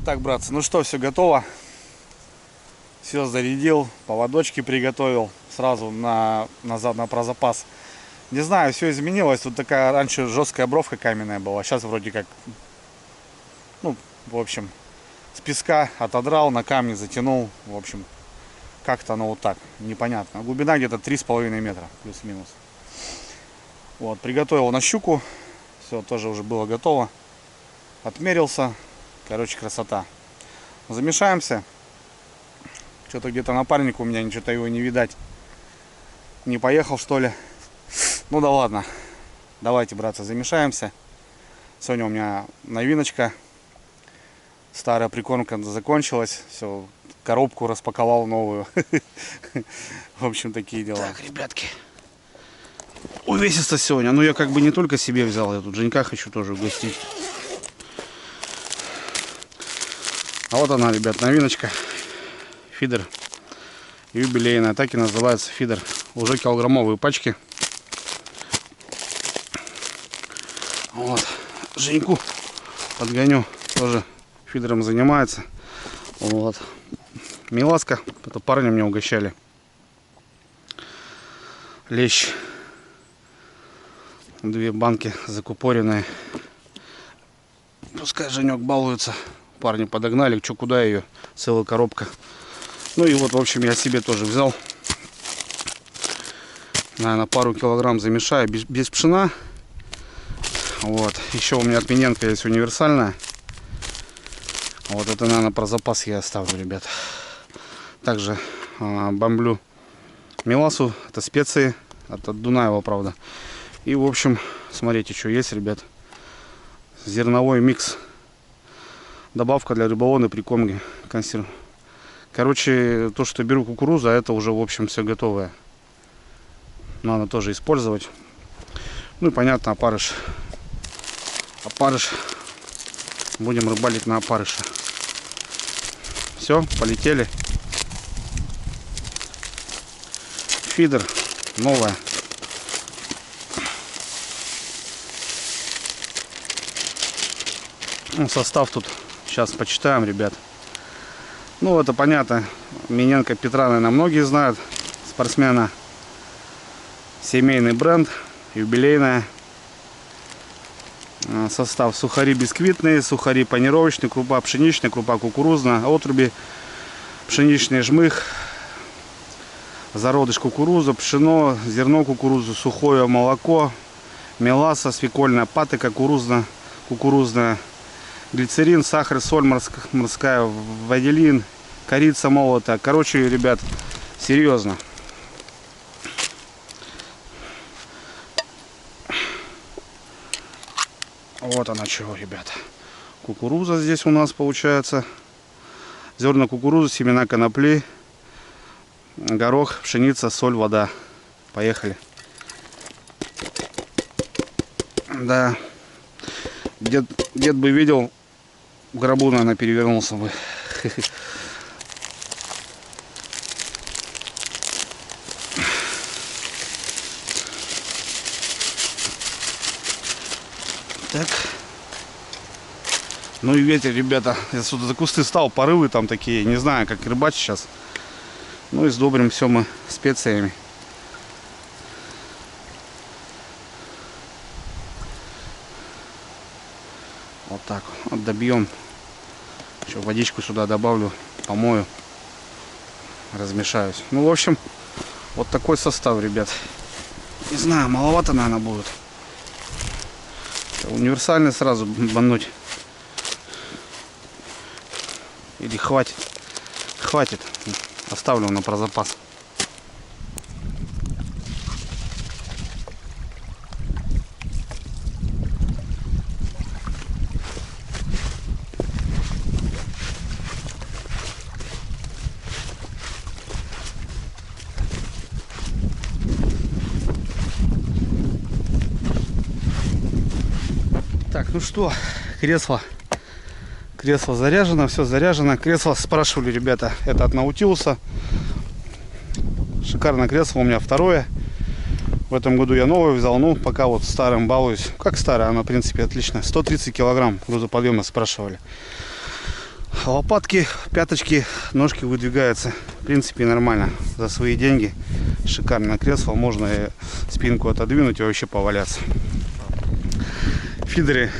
Так, братцы, ну что, все готово. Все зарядил, поводочки приготовил сразу назад на прозапас. Не знаю, все изменилось. Тут такая раньше жесткая бровка каменная была. Сейчас вроде как, ну, в общем, с песка отодрал, на камни затянул. В общем, как-то оно вот так, непонятно. Глубина где-то 3,5 метра, плюс-минус. Вот, приготовил на щуку. Все, тоже уже было готово. Отмерился. Короче, красота. Замешаемся. Что-то где-то напарник у меня, ничего-то его не видать. Не поехал, что ли? Ну да ладно. Давайте, братцы, замешаемся. Сегодня у меня новиночка. Старая прикормка закончилась. Все, коробку распаковал новую. В общем, такие дела. Так, ребятки. Увесисто сегодня. Ну, я как бы не только себе взял. Я тут Женька хочу тоже угостить. А вот она, ребят, новиночка. Фидер юбилейная, так и называется фидер. Уже килограммовые пачки. Вот. Женьку подгоню, тоже фидером занимается. Вот. Миласка, это парни мне угощали. Лещ. 2 банки закупоренные. Пускай Женек балуется. Парни подогнали, что куда ее, целая коробка. Ну и вот, в общем, я себе тоже взял. Наверное, пару килограмм замешаю без пшена. Вот. Еще у меня от Миненко есть универсальная. Вот это, наверное, про запас я оставлю, ребят. Также бомблю меласу. Это специи. От Дунаева, правда. И, в общем, смотрите, что есть, ребят. Зерновой микс. Добавка для рыболовной прикормки. Консерв. Короче, то, что беру кукурузу, это уже, в общем, все готовое. Надо тоже использовать. Ну и понятно, опарыш. Опарыш. Будем рыбалить на опарыше. Все, полетели. Фидер новая. Ну, состав тут сейчас почитаем, ребят. Ну, это понятно. Миненко Петра, наверное, многие знают. Спортсмена. Семейный бренд. Юбилейная. Состав: сухари бисквитные, сухари панировочные, крупа пшеничная, крупа кукурузная, отруби, пшеничный жмых, зародыш кукуруза, пшено, зерно кукурузы, сухое молоко, меласа, свекольная патока, кукурузная, глицерин, сахар, соль морская, ванилин, корица молотая. Короче, ребят, серьезно. Вот она чего, ребят. Кукуруза здесь у нас получается. Зерна кукурузы, семена конопли, горох, пшеница, соль, вода. Поехали. Да. Дед бы видел, в гробу, наверное, перевернулся бы. Так. Ну и ветер, ребята. Я сюда за кусты стал, порывы там такие. Не знаю, как рыбачить сейчас. Ну и сдобрим все мы специями. Вот так вот добьем. Еще водичку сюда добавлю, помою, размешаюсь. Ну, в общем, вот такой состав, ребят. Не знаю, маловато, наверное, будет. Универсальный сразу бануть. Или хватит? Хватит. Оставлю на прозапас. Так, ну что, кресло заряжено, все заряжено. Кресло спрашивали, ребята, это от Наутилуса. Шикарное кресло, у меня второе. В этом году я новое взял, ну пока вот старым балуюсь. Как старое, оно в принципе отлично. 130 килограмм грузоподъемность спрашивали. Лопатки, пяточки, ножки выдвигаются. В принципе, нормально. За свои деньги. Шикарное кресло. Можно и спинку отодвинуть и вообще поваляться. Фидеры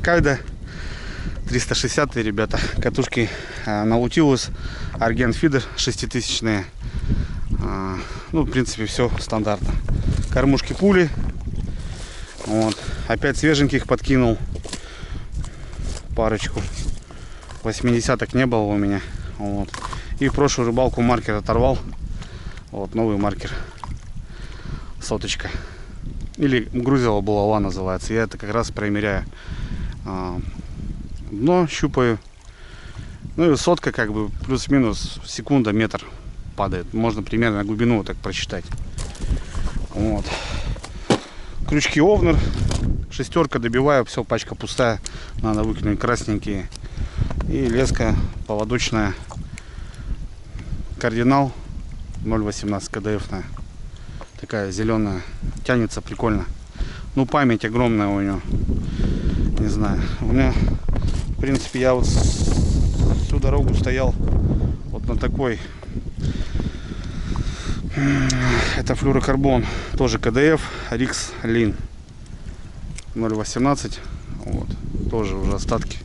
Кайда 360, ребята. Катушки Nautilus, Argent фидер 6000. Ну, в принципе, все стандартно. Кормушки пули. Вот. Опять свеженьких подкинул. Парочку. 80-ок не было у меня. Вот. И в прошлую рыбалку маркер оторвал. Вот новый маркер. Соточка. Или грузила булава называется. Я это как раз примеряю. Дно щупаю. Ну и сотка как бы плюс-минус секунда, метр падает. Можно примерно глубину вот так просчитать. Вот. Крючки Овнер. Шестерка добиваю. Все, пачка пустая. Надо выкинуть красненькие. И леска поводочная Кардинал 0.18 КДФ-ная. Такая зеленая. Тянется прикольно. Ну, память огромная у нее. Не знаю. У меня, в принципе, я вот всю дорогу стоял вот на такой. Это флюрокарбон. Тоже КДФ. Рикс Лин 0.18. Вот. Тоже уже остатки.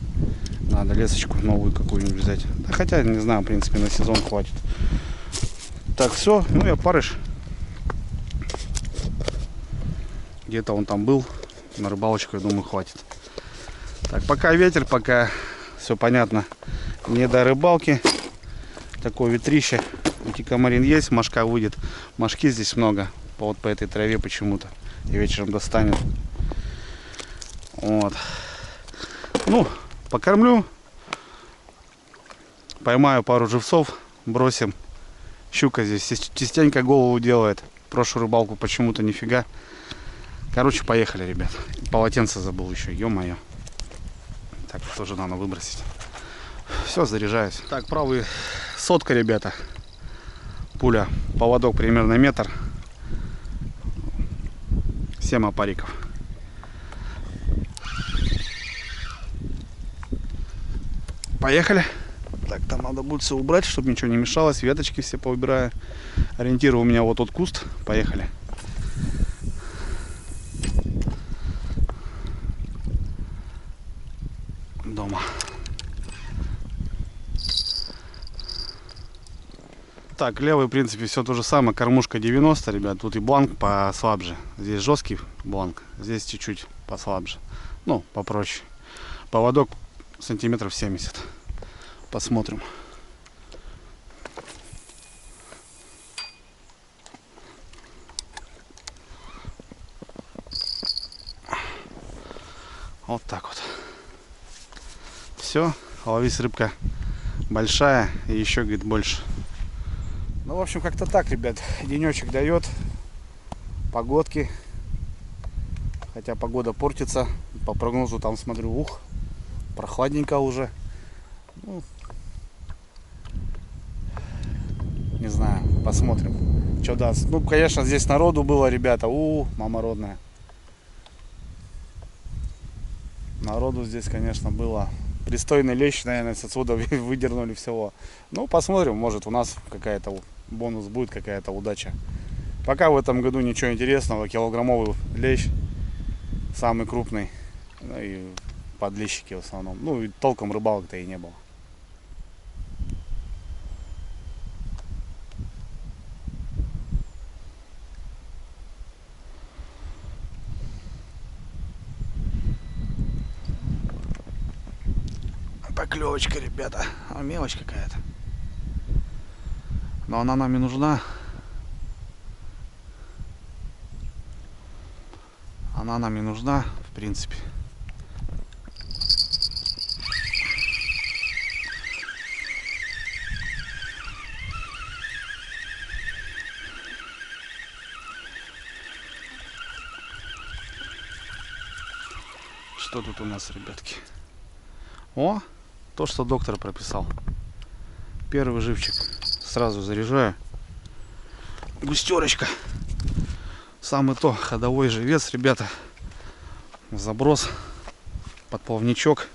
Надо лесочку новую какую-нибудь взять. Да, хотя, не знаю, в принципе, на сезон хватит. Так, все. Ну, я парыш. Где-то он там был. На рыбалочку, я думаю, хватит. Так, пока ветер, пока все понятно. Не до рыбалки. Такое ветрище. Утикомарин есть, мошка выйдет. Мошки здесь много. Вот по этой траве почему-то. И вечером достанет. Вот. Ну, покормлю. Поймаю пару живцов. Бросим. Щука здесь частенько голову делает. Прошлую рыбалку почему-то нифига. Короче, поехали, ребят. Полотенце забыл еще. Ё-моё. Так, тоже надо выбросить. Все, заряжаюсь. Так, правый сотка, ребята. Пуля. Поводок примерно метр. 7 опариков. Поехали. Так, там надо будет все убрать, чтобы ничего не мешалось. Веточки все поубираю. Ориентир у меня вот тот куст. Поехали. Дома. Так, левый, в принципе, все то же самое. Кормушка 90, ребят. Тут и бланк послабже. Здесь жесткий бланк. Здесь чуть-чуть послабже. Ну, попроще. Поводок сантиметров 70. Посмотрим. Вот так вот. Все. Ловись, рыбка большая. И еще, говорит, больше. Ну, в общем, как-то так, ребят. Денечек дает. Погодки. Хотя погода портится. По прогнозу там смотрю, прохладненько уже. Ну, не знаю, посмотрим, что даст. Ну, конечно, здесь народу было, ребята. Мама родная. Народу здесь, конечно, было. Пристойный лещ, наверное, отсюда выдернули всего. Ну, посмотрим, может у нас какая-то бонус будет, какая-то удача. Пока в этом году ничего интересного. Килограммовый лещ. Самый крупный. Ну и подлещики в основном. Ну и толком рыбалок-то и не было. Поклевочка, ребята. Мелочь какая-то. Но она нам и нужна. Она нам и нужна, в принципе. Что тут у нас, ребятки? О, то, что доктор прописал. Первый живчик. Сразу заряжаю. Густерочка. Самый то, ходовой живец, ребята. Заброс. Подплавничок.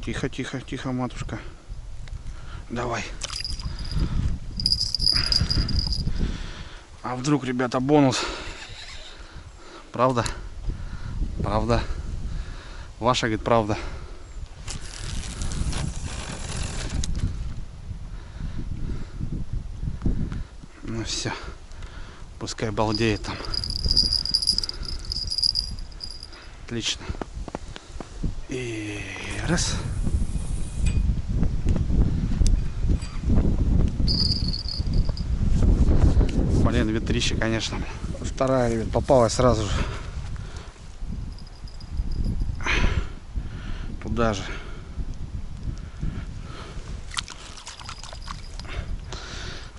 Тихо, тихо, тихо, матушка. Давай. А вдруг, ребята, бонус? Правда? Правда. Ваша, говорит, правда. Ну все. Пускай балдеет там. Отлично. И раз. Блин, ветрище, конечно. Вторая, ребят, попалась сразу же. Туда же.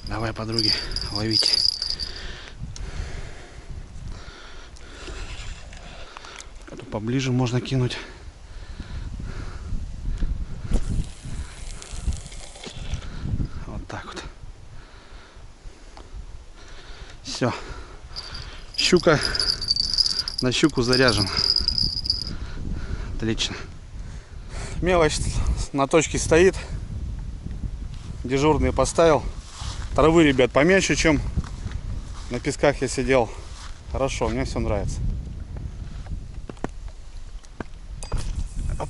Давай, подруги, ловите. Эту поближе можно кинуть. Вот так вот. Все. Щука на щуку заряжена. Отлично. Мелочь на точке стоит. Дежурный поставил. Травы, ребят, поменьше, чем на песках я сидел. Хорошо, мне все нравится. Оп.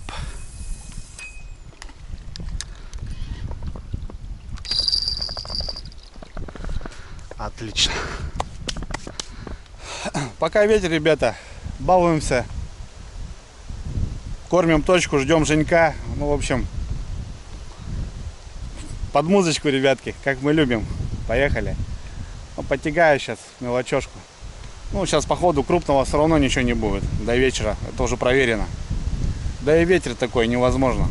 Отлично. Пока ветер, ребята, балуемся. Кормим точку, ждем Женька. Ну, в общем, под музычку, ребятки, как мы любим. Поехали. Ну, подтягаю сейчас мелочешку. Ну, сейчас по ходу крупного все равно ничего не будет. До вечера. Это уже проверено. Да и ветер такой, невозможно.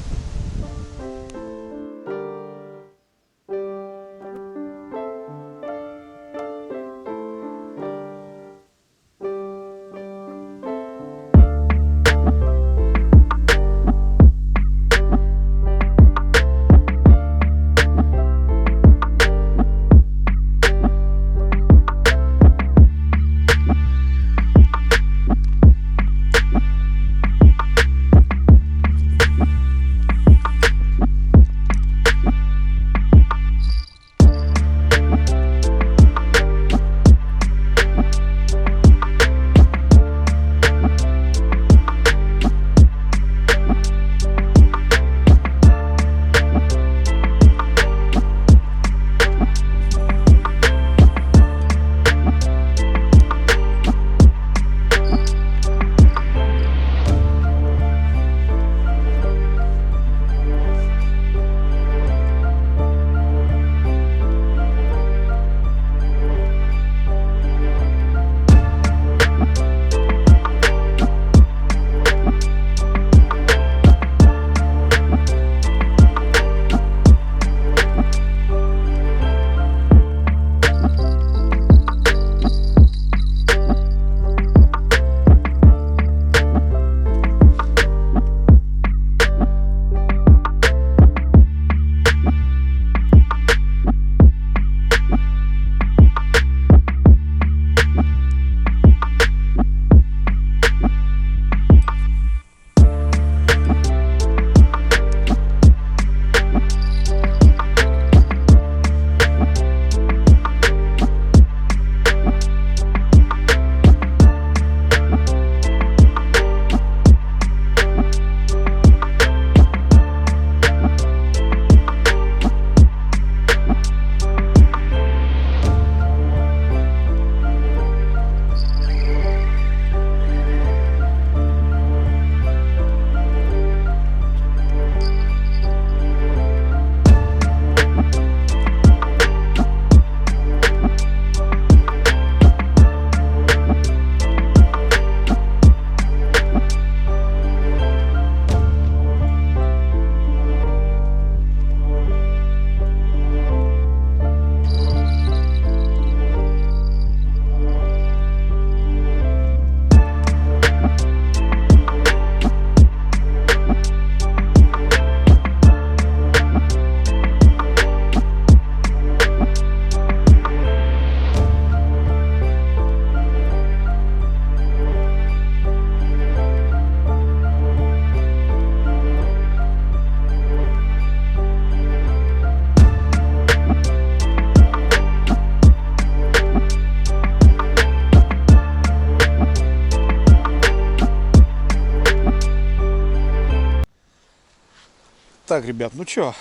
Так, ребят, ну чё,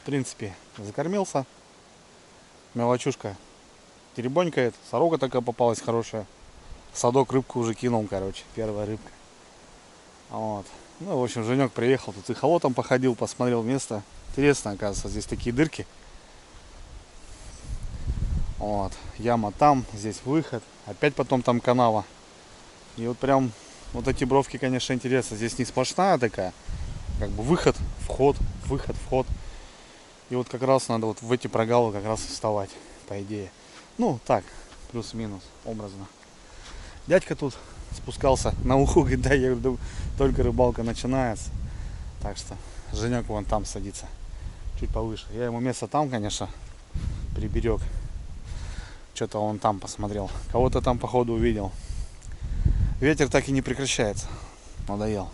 в принципе, закормился. Мелочушка теребонькает. Сорока такая попалась хорошая. В садок рыбку уже кинул, короче, первая рыбка. Вот. Ну, в общем, Женек приехал, тут эхолотом походил, посмотрел место. Интересно, оказывается, здесь такие дырки. Вот. Яма там, здесь выход. Опять потом там канава. И вот прям вот эти бровки, конечно, интересно. Здесь не сплошная такая, как бы выход, вход, выход, вход. И вот как раз надо вот в эти прогалы как раз вставать, по идее. Ну, так, плюс-минус, образно. Дядька тут спускался на уху, говорит, да, я говорю, только рыбалка начинается. Так что Женек вон там садится, чуть повыше. Я ему место там, конечно, приберег. Что-то он там посмотрел. Кого-то там, походу, увидел. Ветер так и не прекращается. Надоел.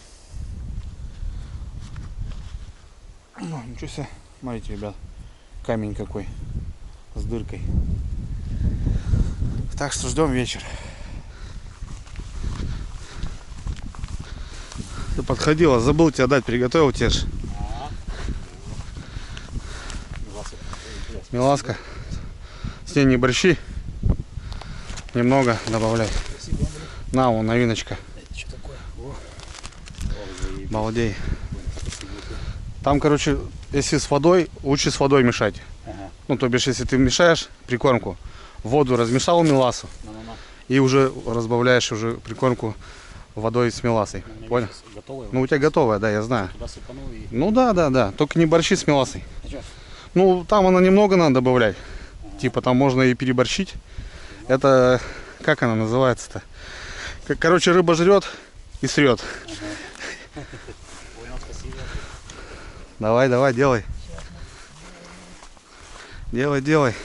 Ну, ничего себе. Смотрите, ребят. Камень какой. С дыркой. Так что ждем вечер. Ты подходила, забыл тебе дать, приготовил тебе ж. Миласка. С ней не борщи. Немного добавляй. На, вон новиночка. Это что такое? Балдей. Там, короче, если с водой, лучше с водой мешать. Ага. Ну, то бишь, если ты мешаешь прикормку, воду размешал меласу и уже разбавляешь уже прикормку водой с меласой. Понял? Ну, у тебя готовая, да, я знаю. Ну да. Только не борщи с меласой. Ну, там она немного надо добавлять. Типа там можно и переборщить. Это, как она называется-то? Короче, рыба жрет и срет. Понял, спасибо. Давай, делай. Делай.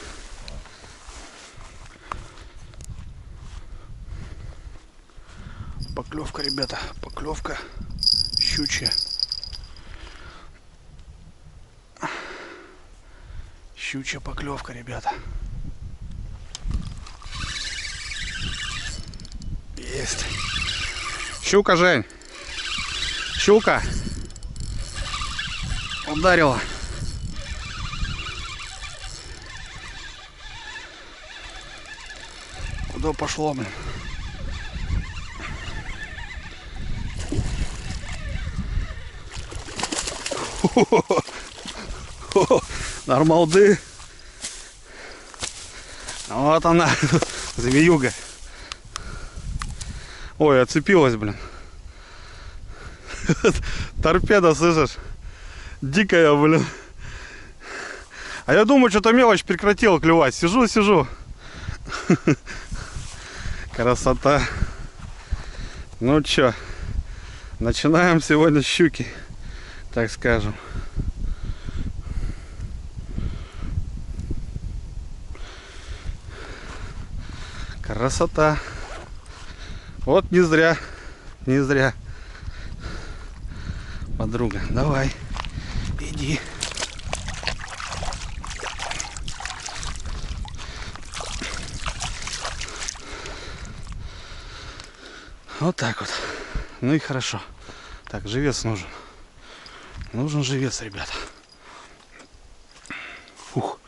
Поклевка, ребята, поклевка щучья. Щучья поклевка, ребята. Есть. Щука, Жень. Щука. Ударила. Куда пошло, блин? Нормалды. Вот она, змеюга. Ой, отцепилась, блин. Торпеда, слышишь? Дикая, блин. А я думаю, что-то мелочь прекратила клевать. Сижу. Красота. Ну чё, начинаем сегодня с щуки, так скажем. Красота. Вот не зря. Подруга, давай, иди. Вот так вот. Ну и хорошо. Так, живец нужен. Нужен живец, ребята. Ух,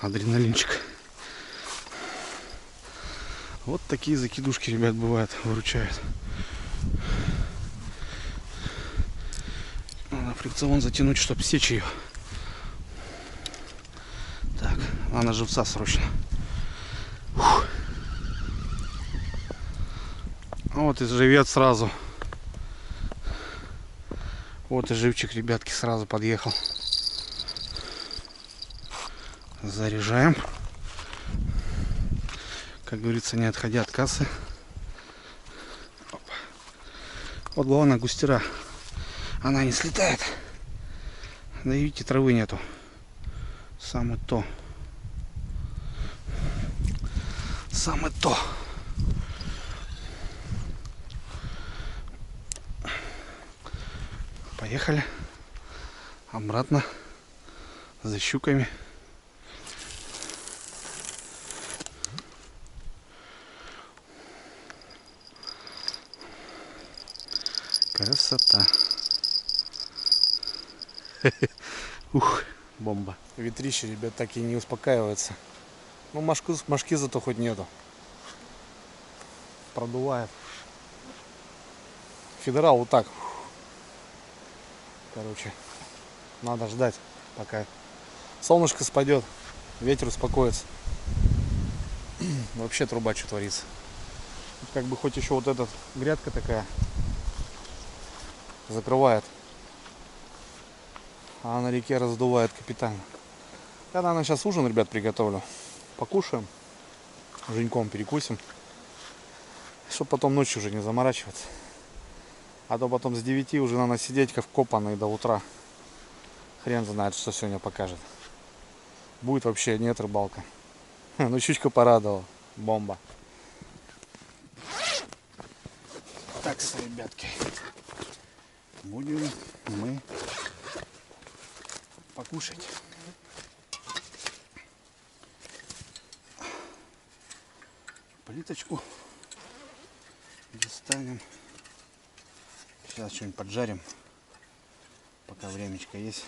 адреналинчик. Вот такие закидушки, ребят, бывают, выручают. Надо фрикцион затянуть, чтобы сечь ее. Так, надо живца срочно. Ух. Вот и живец сразу. Вот и живчик, ребятки, сразу подъехал. Заряжаем. Как говорится, не отходя от кассы. Опа. Вот главное, густера. Она не слетает. Да и видите, травы нету. Самое то. Поехали обратно за щуками. Красота. Ух, бомба. Ветрище, ребят, так и не успокаивается. Ну, мошки зато хоть нету. Продувает. Федерал вот так. Короче, надо ждать, пока солнышко спадет, ветер успокоится. Вообще труба что творится. Как бы хоть еще вот эта грядка такая закрывает, а на реке раздувает капитально. Я, наверное, сейчас ужин, ребят, приготовлю. Покушаем, женьком перекусим, чтобы потом ночью уже не заморачиваться. А то потом с 9 уже надо сидеть как вкопанный до утра. Хрен знает, что сегодня покажет. Будет вообще нет рыбалка. Ну, щучка порадовала. Бомба. Так, ребятки. Будем мы покушать. Плиточку достанем. Сейчас что-нибудь поджарим, пока времечко есть.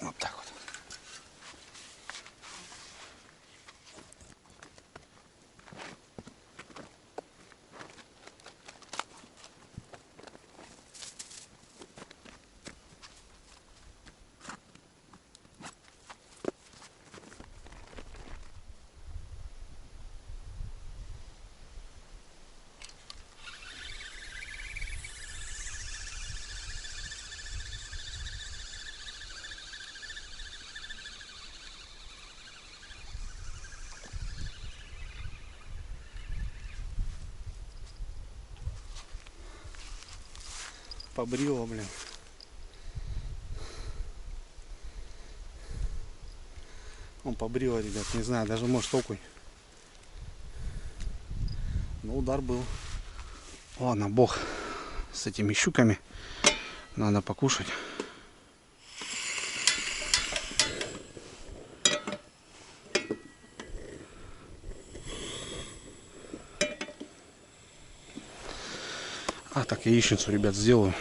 Вот так вот. Побрила, блин. Он побрила, ребят, не знаю, даже может окунь. Но удар был. Ладно, бог с этими щуками. Надо покушать. А, так, яичницу, ребят, сделаю.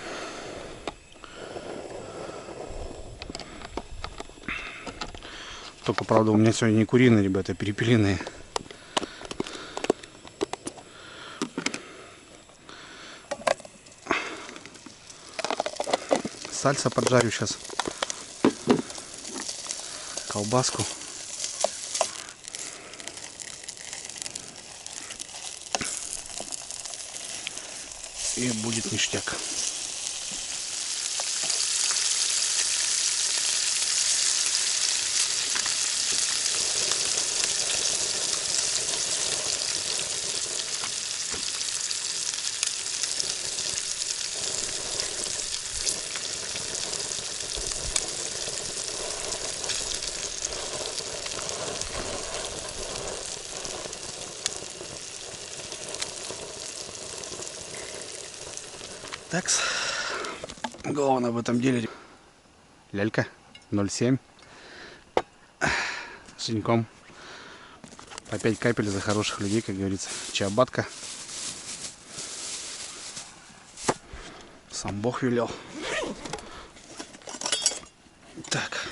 Только, правда, у меня сегодня не куриные, ребята, а перепелиные. Сальса поджарю сейчас. Колбаску. И будет ништяк. Так, главное в этом деле лялька 0,7 с женьком. По 5 капель за хороших людей, как говорится. Чиабатка. Сам Бог велел. Так,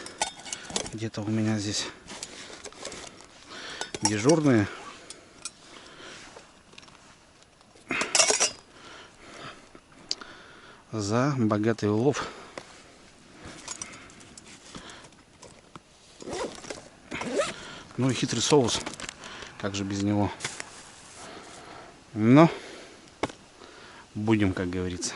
где-то у меня здесь дежурные. За богатый улов. Ну и хитрый соус. Как же без него? Но будем, как говорится.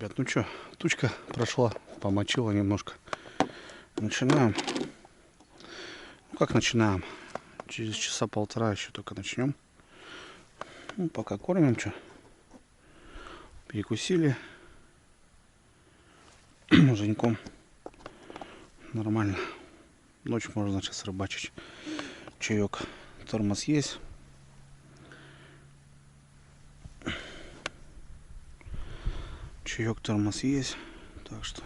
ребят, ну что, тучка прошла, помочила немножко. Начинаем. Ну как начинаем? Через часа полтора еще только начнем. Ну, пока кормим, что. Перекусили. Женьком. Нормально. Ночь можно сейчас рыбачить. Чаек. Тормоз есть. Чаек, тормоз есть. Так что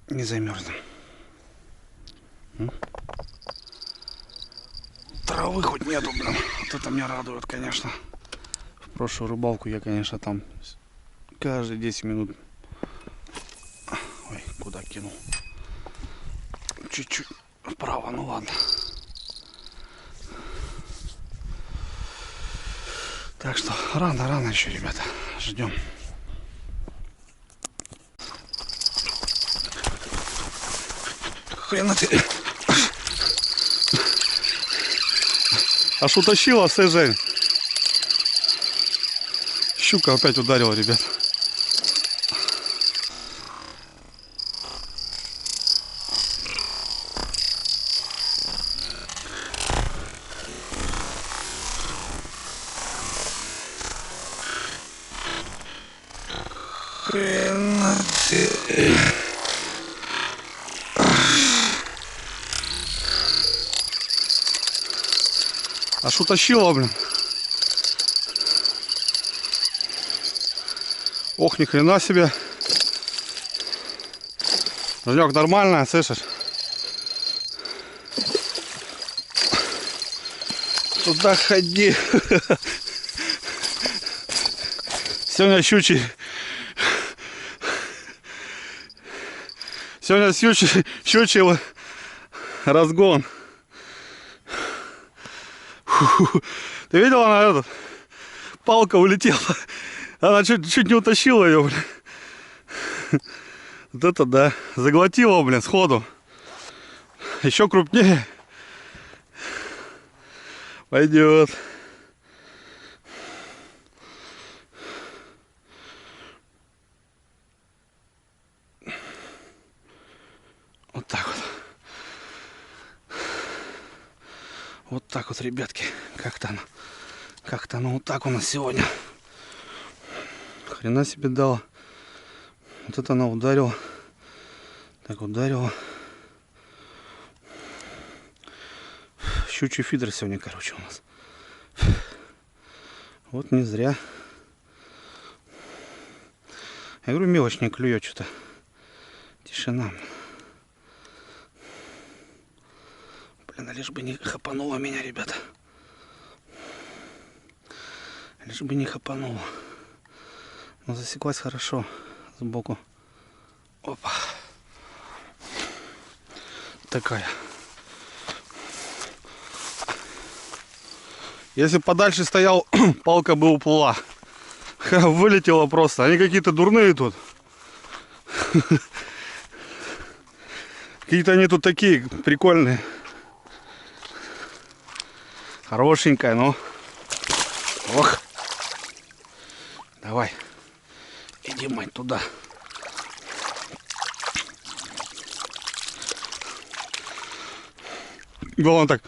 не замерзнем. Травы хоть нету, блин. Вот это меня радует, конечно. В прошлую рыбалку я, конечно, там каждые 10 минут... Ой, куда кинул? Чуть-чуть вправо, ну ладно. Так что рано еще, ребята. Ждем. Хрена ты. Аж утащила, Жень. Щука опять ударила, ребят. Хрена ты. Аж утащила, блин. Ох, ни хрена себе. Женек, нормально, слышишь? Туда ходи. Сегодня щучий. Сегодня щучий разгон. Ты видел, она этот, палка улетела. Она чуть не утащила ее, блин. Вот это да. Заглотила, блин, сходу. Еще крупнее. Пойдет. Вот так вот. Вот так вот, ребятки. Как-то оно вот так у нас сегодня. Хрена себе дала. Вот это она ударила. Так ударила. Щучий фидер сегодня, короче, у нас. Вот не зря. Я говорю, мелочь не клюет что-то. Тишина. Блин, лишь бы не хапануло меня, ребята. Лишь бы не хапануло. Но засеклась хорошо сбоку. Опа. Такая. Если подальше стоял, палка бы уплыла. Вылетела просто. Они какие-то дурные тут. Какие-то они тут такие прикольные. Хорошенькая, ну. Ох. Давай. Иди, мать, туда. Главное так.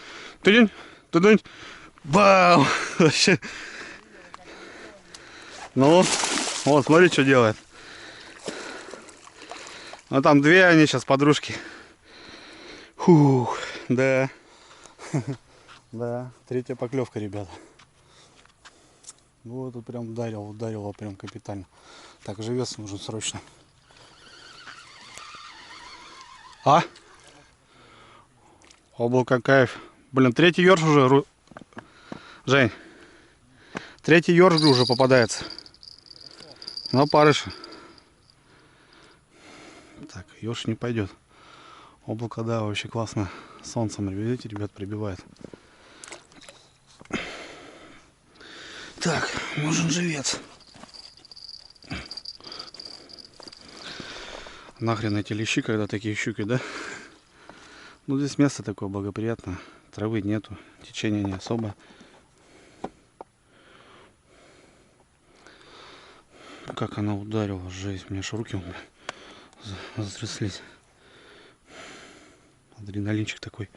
Тудынь. Бам! Вообще. Ну, вот, смотри, что делает. Ну, там две они сейчас, подружки. Фух, да. Да, третья поклевка, ребята. Вот тут прям ударило прям капитально. Так, уже вес нужен срочно. А? Облако, кайф. Блин, третий ёрш уже. Жень. Третий ёрш уже попадается. На парыша. Так, ёрш не пойдет. Облако, да, вообще классно. Солнцем, видите, ребят, прибивает. Так, нужен живец. Нахрен эти лещи, когда такие щуки, да? Ну, здесь место такое благоприятное. Травы нету, течения не особо. как она ударила, жесть, у меня аж руки затряслись. Адреналинчик такой.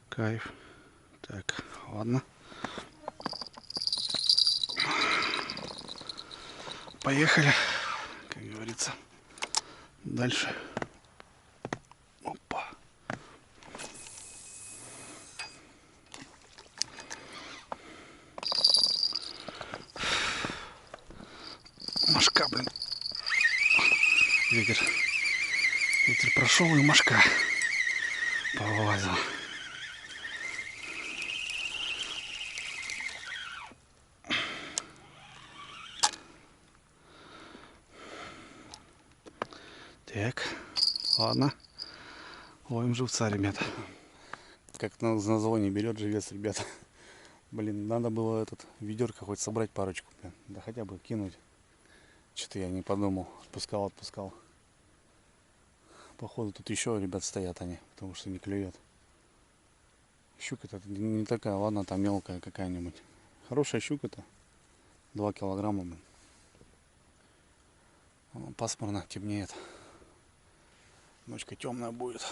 Кайф. Так, ладно. Поехали, как говорится, дальше. Опа. Мошка, блин. Ветер прошел, и мошка повылазила. Так, ладно. Ловим живца, ребята. Как на название берет живец, ребята. Блин, надо было этот ведерко хоть собрать парочку, блин. Да хотя бы кинуть. Что-то я не подумал. Отпускал. Походу тут еще, ребят, стоят они, потому что не клюет. Щука-то не такая, ладно, там мелкая какая-нибудь. Хорошая щука-то. 2 килограмма, блин. Пасмурно, темнеет. Ночка темная будет.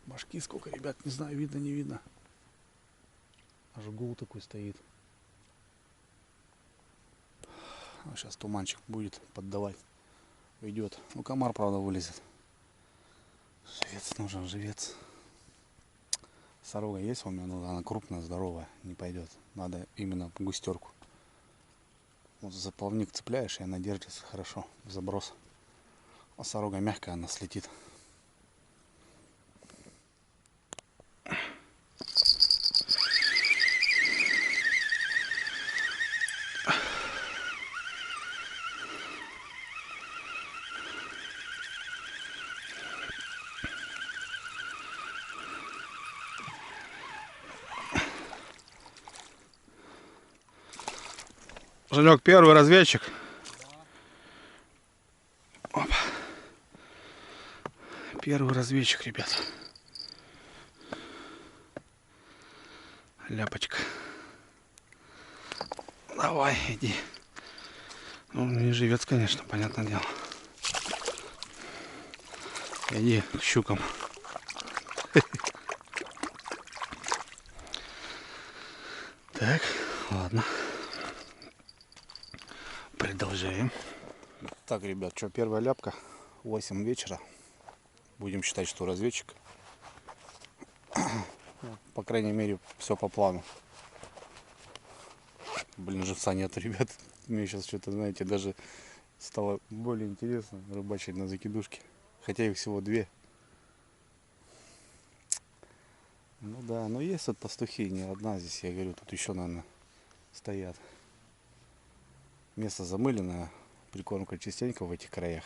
Башки сколько, ребят, не знаю, видно, не видно. Аж гул такой стоит. А сейчас туманчик будет поддавать. Уйдет. Ну, комар, правда, вылезет. Живец нужен, живец. Сорога есть у меня, но она крупная, здоровая. Не пойдет. Надо именно густерку. Вот за плавник цепляешь, и она держится хорошо в заброс. А сорога мягкая, она слетит. Женек, первый разведчик. Опа. Первый разведчик, ребят. Ляпочка. Давай, иди. Ну, не живец, конечно, понятное дело. Иди к щукам. Так, ладно. Продолжаем. Так, ребят, что, первая ляпка. 8 вечера. Будем считать, что разведчик. По крайней мере, все по плану. Блин, живца нет, ребят. Мне сейчас что-то, знаете, даже стало более интересно рыбачить на закидушке. Хотя их всего 2. Ну да, но есть вот пастухи, не одна здесь, я говорю, тут еще, наверное, стоят. Место замыленное, прикормка частенько в этих краях.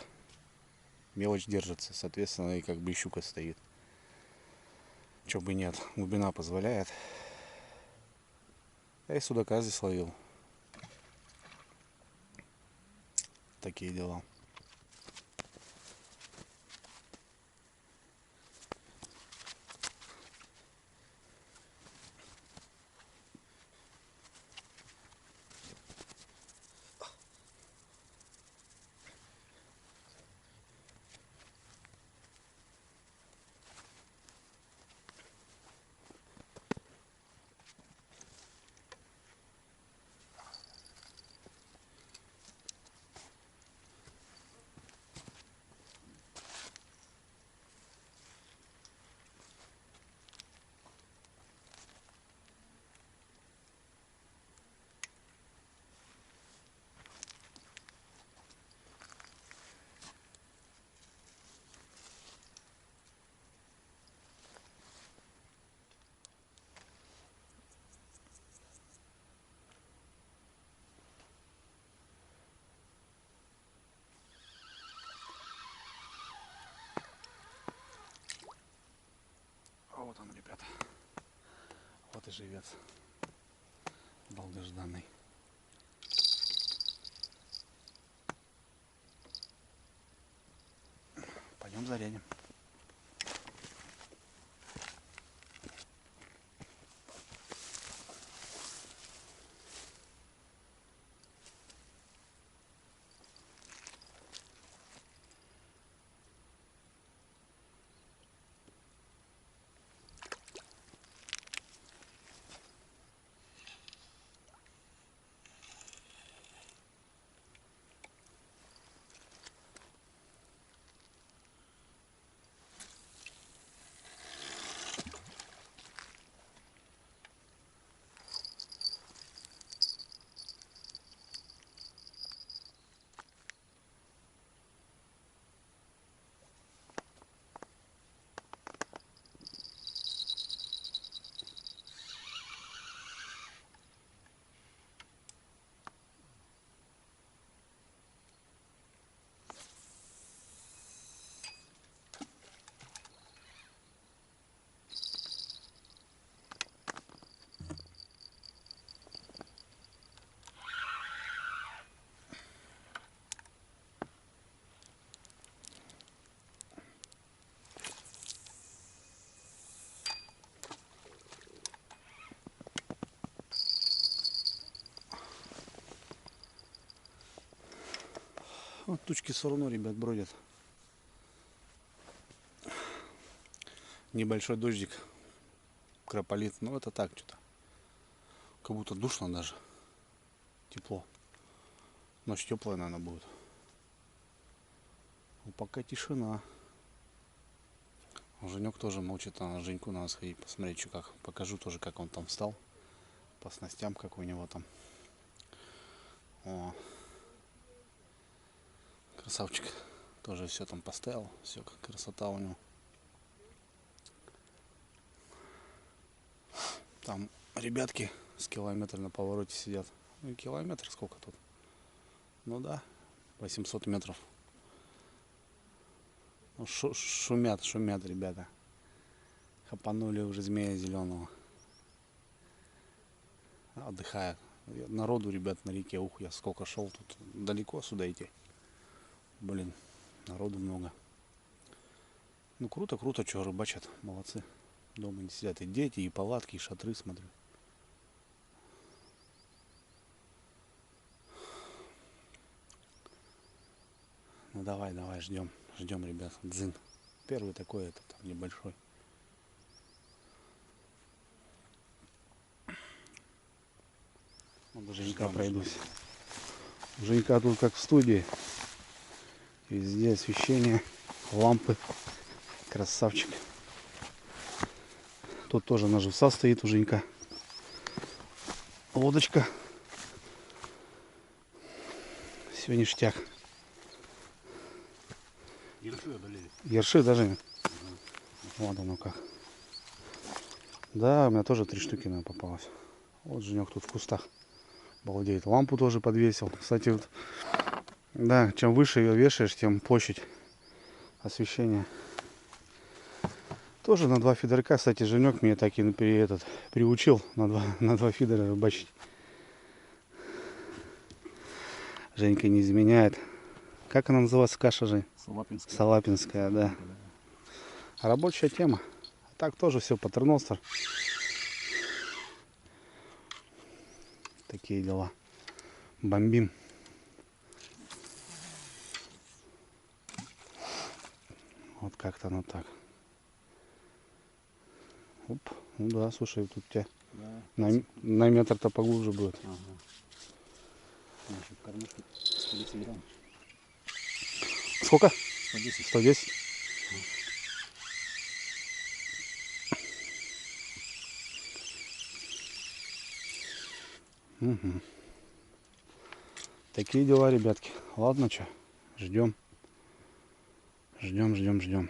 Мелочь держится, соответственно, и как бы и щука стоит. Чего бы нет, глубина позволяет. Я и судака здесь ловил. Такие дела. Вот он, ребята. Вот и живец. Долгожданный. Пойдем зарядим. Вот тучки все равно, ребят, бродят. Небольшой дождик крополит, но это так что-то. Как будто душно даже. Тепло. Ночь теплая, наверное, будет. Но пока тишина. Женек тоже молчит, а на Женьку надо сходить посмотреть, что как. Покажу тоже, как он там встал. По снастям, как у него там. О, красавчик. Тоже все там поставил. Все, как красота у него. Там ребятки с километра на повороте сидят. Ну, километр сколько тут? Ну да, 800 метров. Ну, шумят ребята. Хапанули уже змея зеленого. Отдыхают. Народу, ребят, на реке. Ух, я сколько шел тут. Далеко сюда идти. Блин, народу много. Ну круто, что рыбачат. Молодцы. Дома не сидят и дети, и палатки, и шатры, смотрю. Ну давай, ждем, ребят. Дзин. Первый такой, это там небольшой. Вот Женька пройдусь. Женька тут как в студии. Везде освещение, лампы. Красавчик. Тут тоже на живца стоит у Женька. Лодочка. Все ништяк. Ерши одолели. Ерши даже нет. Вот оно как. Да, у меня тоже 3 штуки, наверное, попалось. Вот Женек тут в кустах балдеет. Лампу тоже подвесил. Кстати, вот, да, чем выше ее вешаешь, тем площадь освещения. Тоже на 2 фидерка. Кстати, Женек меня так и приучил на два фидера рыбачить. Женька не изменяет. Как она называется, каша, Жень? Салапинская. Салапинская, да. Рабочая тема. Так тоже все, патерностер. Такие дела. Бомбим. Вот как-то оно так. Оп. Ну да, слушай, тут у тебя на метр-то поглубже будет. Ага. Значит, кормушка 110 грамм. Сколько? 110. 110. Угу. Такие дела, ребятки. Ладно, что, ждем. Ждем.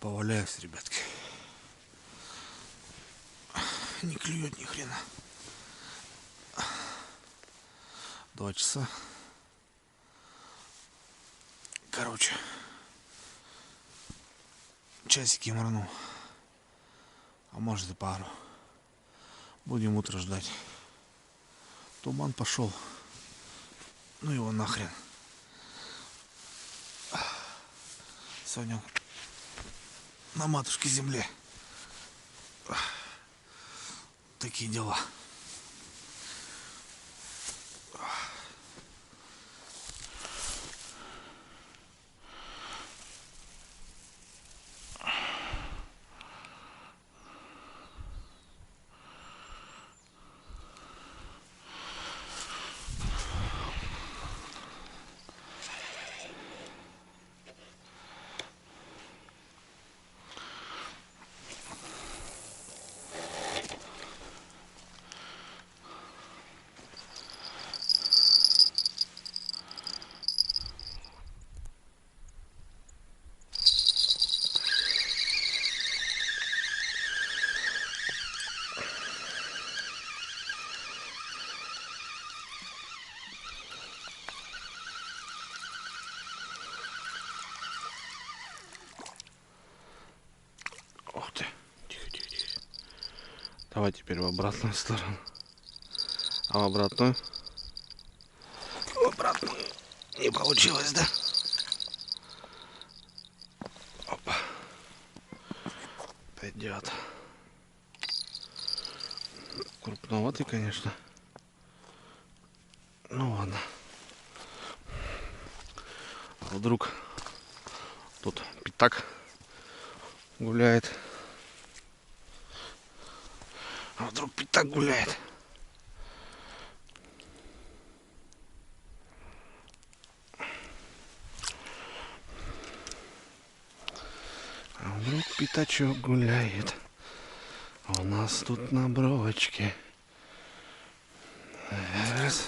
Поваляюсь, ребятки. Не клюет ни хрена. 2 часа. Короче, часики морну. А может и пару. Будем утро ждать. Туман пошел. Ну его нахрен. Сегодня на матушке земле. Такие дела. Ух ты. Тихо, тихо, тихо. Давай теперь в обратную сторону. А в обратную? В обратную не получилось, да? Опа. Пойдет. Крупноватый, конечно. Ну ладно. А вдруг тут пятак гуляет. А вдруг пятак гуляет. А вдруг пятачок гуляет. У нас тут на бровочке. Раз.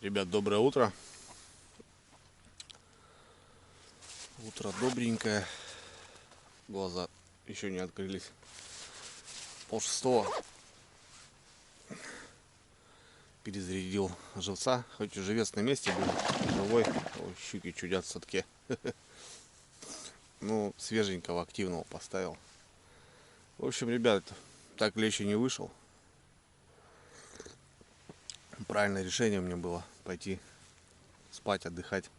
Ребят, доброе утро. Утро добренькое. Глаза еще не открылись. 5:30. Перезарядил живца. Хоть и живец на месте был, живой. Ой, щуки чудят в садке. Ну, свеженького, активного поставил. В общем, ребят, так лечь и не вышел. Правильное решение у меня было пойти спать, отдыхать.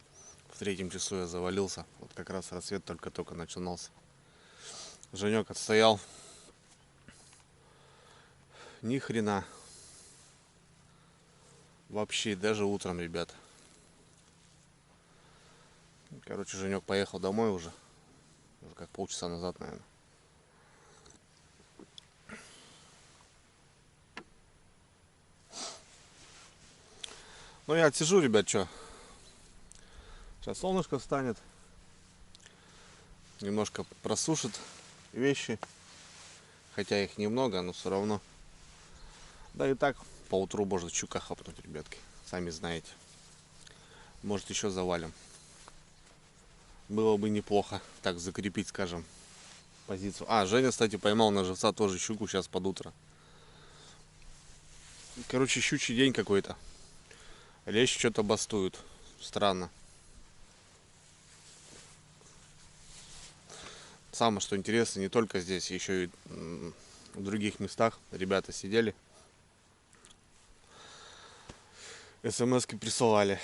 В 3 часу я завалился. Вот как раз рассвет только-только начинался. Женек отстоял. Ни хрена. Вообще, даже утром, ребят. Короче, Женек поехал домой уже. Уже как полчаса назад, наверное. Ну, я отсижу, ребят, что. Сейчас солнышко встанет. Немножко просушит вещи. Хотя их немного, но все равно. Да и так по утру можно щука хапнуть, ребятки. Сами знаете. Может, еще завалим. Было бы неплохо так закрепить, скажем, позицию. А, Женя, кстати, поймал на живца тоже щуку сейчас под утро. Короче, щучий день какой-то. Лещ что-то бастуют. Странно. Самое, что интересно, не только здесь, еще и в других местах ребята сидели. СМС-ки присылали.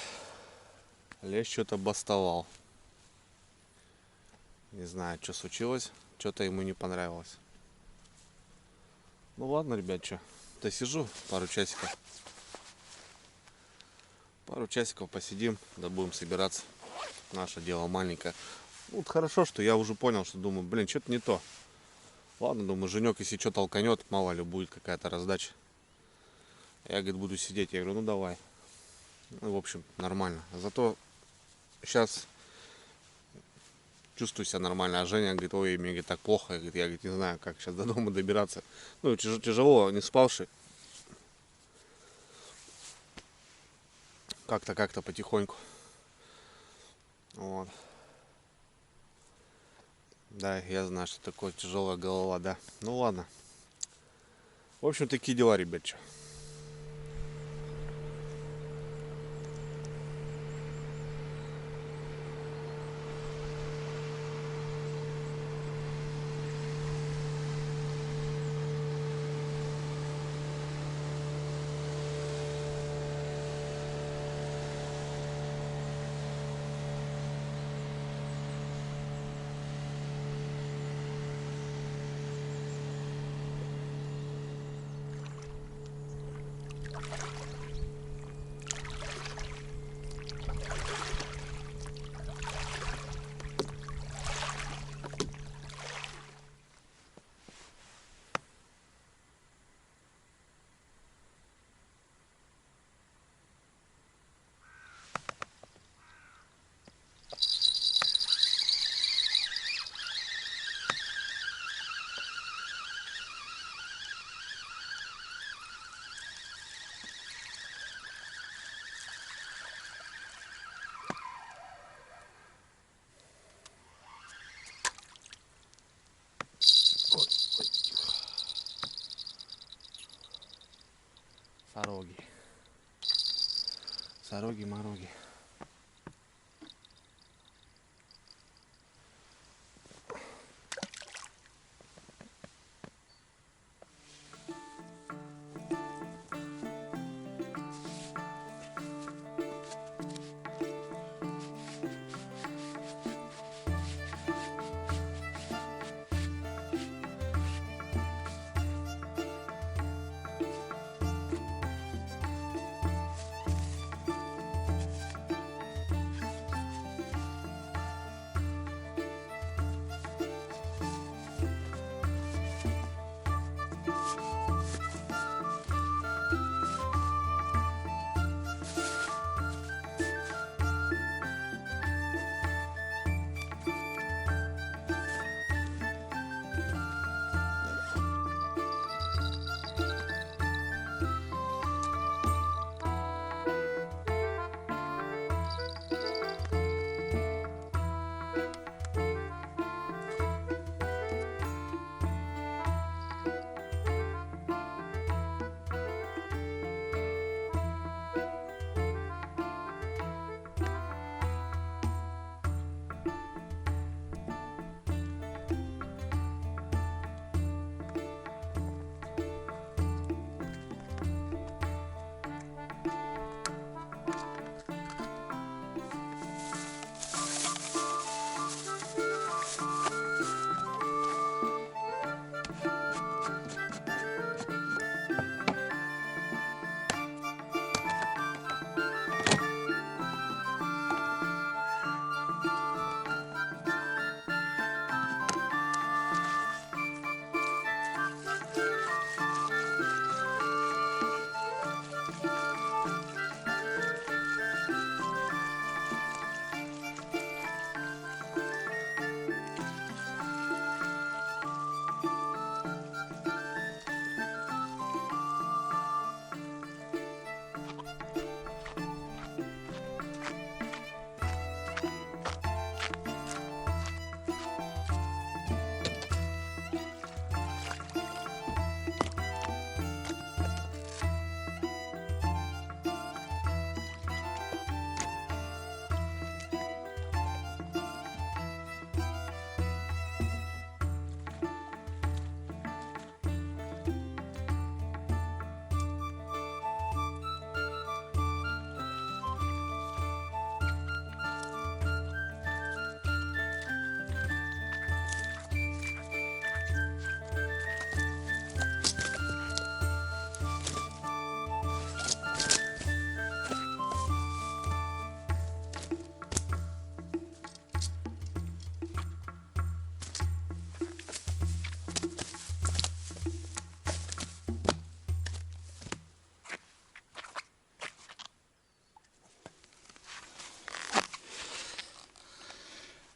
Лещ что-то бастовал. Не знаю, что случилось. Что-то ему не понравилось. Ну ладно, ребят, что. Да сижу пару часиков. Пару часиков посидим, да будем собираться. Наше дело маленькое. Вот хорошо, что я уже понял, что думаю, блин, что-то не то. Ладно, думаю, Женек, если что толканет, мало ли будет какая-то раздача. Я, говорит, буду сидеть. Я говорю, ну давай. Ну, в общем, нормально. Зато сейчас чувствую себя нормально. А Женя говорит, ой, мне говорит, так плохо. Я говорит, не знаю, как сейчас до дома добираться. Ну, тяжело, не спавший. Как-то потихоньку. Вот. Да, я знаю, что такое тяжелая голова, да. Ну ладно. В общем, такие дела, ребят. Сороги. Сороги-мороги.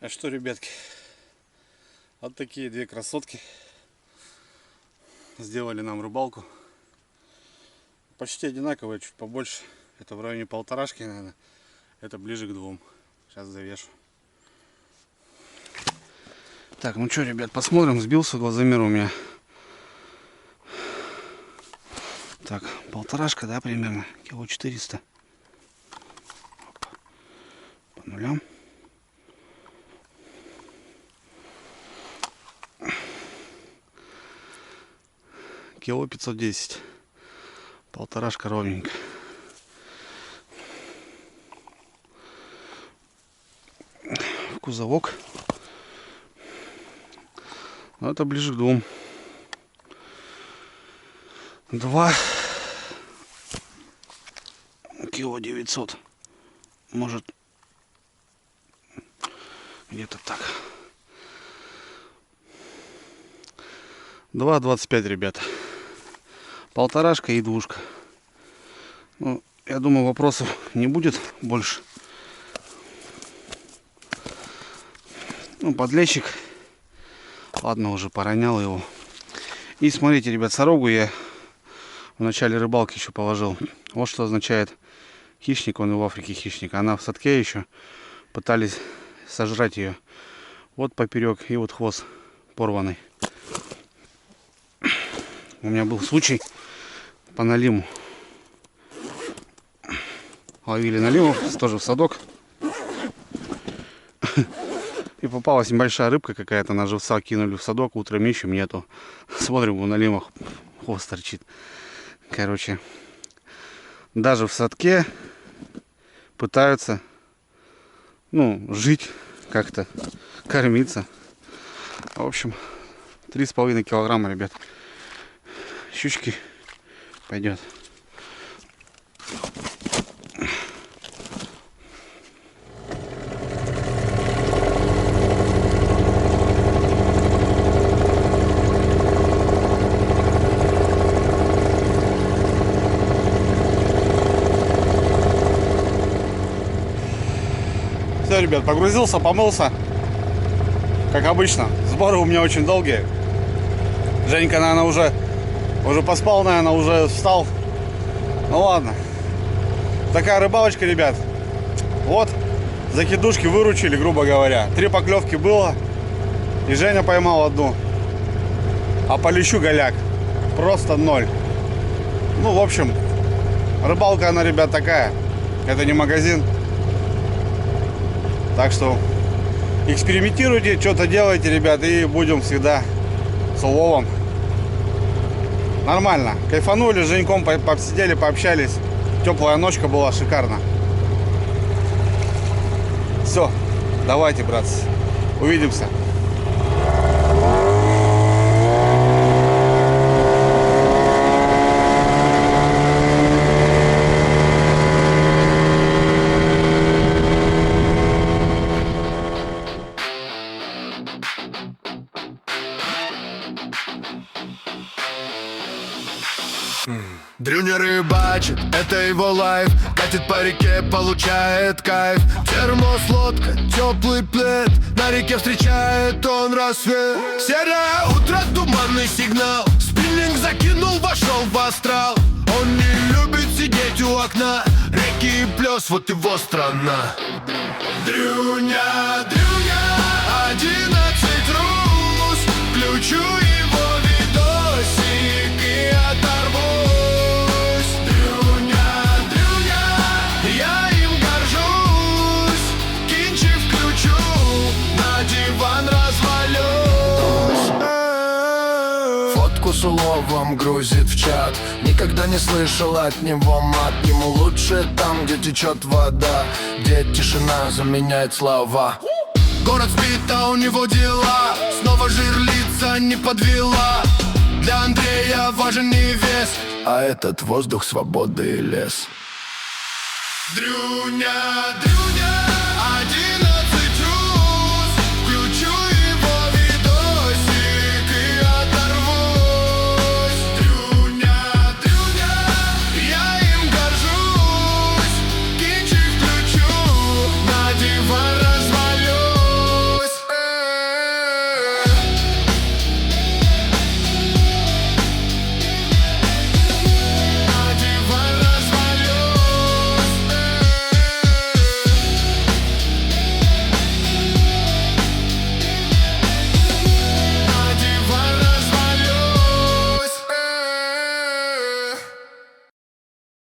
А что, ребятки, вот такие две красотки сделали нам рыбалку. Почти одинаковые, чуть побольше. Это в районе 1,5, наверное. Это ближе к 2. Сейчас завешу. Так, ну что, ребят, посмотрим. Сбился глазомер у меня. Так, 1,5, да, примерно. Кило 400. Опа. По нулям. Кило 510. 1,5 ровненько. Кузовок. Но это ближе к 2. 2 кило 900. Может, где-то так. 2,25, ребята. 1,5 и 2. Ну, я думаю, вопросов не будет больше. Ну, подлещик. Ладно, уже поронял его. И смотрите, ребят, сорогу я в начале рыбалки еще положил. Вот что означает хищник, он и в Африке хищник. Она в садке еще. Пытались сожрать ее. Вот поперек и вот хвост порванный. У меня был случай по налиму. Ловили налиму, тоже в садок. И попалась небольшая рыбка какая-то, на живца кинули в садок, утром ищем, нету. Смотрим, у налимах хвост торчит. Короче, даже в садке пытаются, ну, жить как-то, кормиться. В общем, 3,5 килограмма, ребят. Щучки пойдет. Все, ребят, погрузился, помылся. Как обычно. Сборы у меня очень долгие. Женька, наверное, уже поспал, наверное, уже встал. Ну ладно. Такая рыбалочка, ребят. Вот, закидушки выручили, грубо говоря. 3 поклевки было. И Женя поймал одну. А по лещу голяк. Просто 0. Ну, в общем, рыбалка она, ребят, такая. Это не магазин. Так что экспериментируйте, что-то делайте, ребят. И будем всегда с уловом. Нормально. Кайфанули, с Женьком посидели, пообщались. Теплая ночка была, шикарно. Все, давайте, братцы, увидимся. Дрюня рыбачит, это его лайф. Катит по реке, получает кайф. Термос, лодка, теплый плед. На реке встречает он рассвет. Серое утро, туманный сигнал. Спиннинг закинул, вошел в астрал. Он не любит сидеть у окна. Реки и плес, вот его страна. Дрюня, Дрюня, 11 рус. Включу его видосик и оторвусь. С уловом грузит в чат. Никогда не слышал от него мат. Ему лучше там, где течет вода, где тишина заменяет слова. Город спит, а у него дела. Снова жирлица не подвела. Для Андрея важен не вес, а этот воздух свободы и лес. Дрюня, Дрюня.